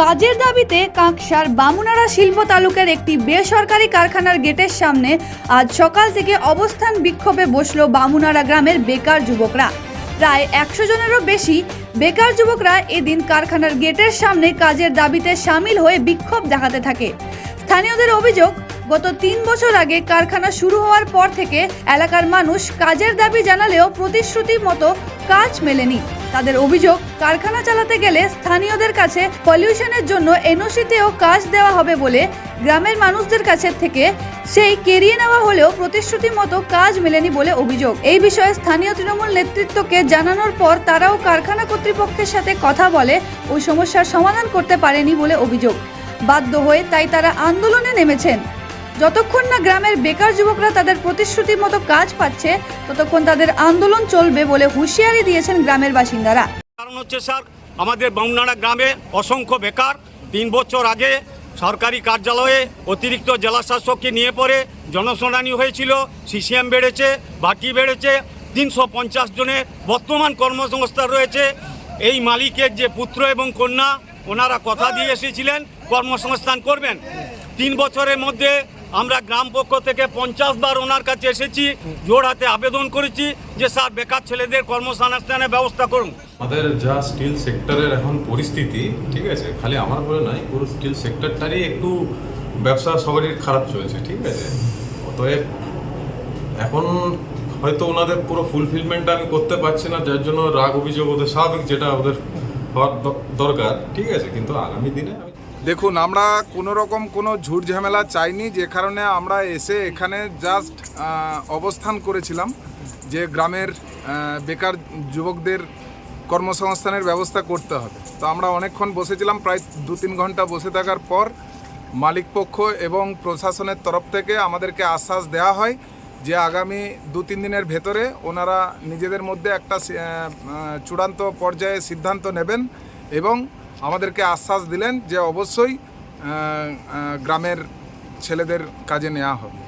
কাজের দাবিতে কাঁকসার বামুনাড়া শিল্প তালুকের একটি বেসরকারি কারখানার গেটের সামনে আজ সকাল থেকে অবস্থান বিক্ষোভে বসলো বামুনাড়া গ্রামের বেকার যুবকরা। প্রায় 100 জনেরও বেশি বেকার যুবকরা এদিন কারখানার গেটের সামনে কাজের দাবিতে সামিল হয়ে বিক্ষোভ দেখাতে থাকে। স্থানীয়দের অভিযোগ, গত 3 বছর আগে কারখানা শুরু হওয়ার পর থেকে এলাকার মানুষ কাজের দাবি জানালেও প্রতিশ্রুতি মতো কাজ মেলেনি। তাদের অভিযোগ, কারখানা চালাতে গেলে স্থানীয়দের কাছে পলিউশনের জন্য এনওসিতেও কাজ দেওয়া হবে বলে গ্রামের মানুষদের কাছে থেকে সেই কেড়িয়ে নেওয়া হলেও প্রতিশ্রুতি মতো কাজ মেলেনি বলে অভিযোগ। এই বিষয়ে স্থানীয় তৃণমূল নেতৃত্বকে জানানোর পর তারাও কারখানা কর্তৃপক্ষের সাথে কথা বলে ওই সমস্যার সমাধান করতে পারেনি বলে অভিযোগ। বাধ্য হয়ে তাই তারা আন্দোলনে নেমেছেন। যতক্ষণ না গ্রামের বেকার যুবকরা তাদের প্রতিশ্রুতি মতো কাজ পাচ্ছে ততক্ষণ তাদের আন্দোলন চলবে বলে হুঁশিয়ারি দিয়েছেন গ্রামের বাসিন্দারা। কারণ হচ্ছে স্যার, আমাদের বামুনাড়া গ্রামে অসংখ্য বেকার 3 বছর আগে সরকারি কার্যালয়ে অতিরিক্ত জেলা শাসককে নিয়ে পরে জনশুনানি হয়েছিল। সিসিএম বেড়েছে, বাকি বেড়েছে, 350 জনের বর্তমান কর্মসংস্থান রয়েছে। এই মালিকের যে পুত্র এবং কন্যা, ওনারা কথা দিয়ে এসেছিলেন কর্মসংস্থান করবেন। 3 বছরের মধ্যে আমরা গ্রাম পক্ষ থেকে 50 বার ওনার কাছে এসেছি, জোর হাতে আবেদন করেছি যে স্যার বেকার ছেলেদের কর্মসংস্থানের ব্যবস্থা করুন। আমাদের যা স্টিল সেক্টরের এখন পরিস্থিতি, ঠিক আছে, খালি আমার বলে নয়, পুরো স্টিল সেক্টরটারই একটু ব্যবসা সবারই খারাপ চলছে, ঠিক আছে। অতএব এখন হয়তো ওনাদের পুরো ফুলফিলমেন্টটা আমি করতে পারছি না, যার জন্য রাগ অভিযোগ ওদের স্বাভাবিক, যেটা ওদের হওয়ার দরকার, ঠিক আছে। কিন্তু আগামী দিনে দেখুন, আমরা কোনো রকম কোনো ঝুট ঝামেলা চাইনি, যে কারণে আমরা এসে এখানে জাস্ট অবস্থান করেছিলাম যে গ্রামের বেকার যুবকদের কর্মসংস্থানের ব্যবস্থা করতে হবে। তো আমরা অনেকক্ষণ বসেছিলাম, প্রায় 2-3 ঘন্টা বসে থাকার পর মালিকপক্ষ এবং প্রশাসনের তরফ থেকে আমাদেরকে আশ্বাস দেওয়া হয় যে আগামী 2-3 দিনের ভেতরে ওনারা নিজেদের মধ্যে একটা চূড়ান্ত পর্যায়ে সিদ্ধান্ত নেবেন এবং আমাদেরকে আশ্বাস দিলেন যে অবশ্যই গ্রামের ছেলেদের কাজে নেওয়া হবে।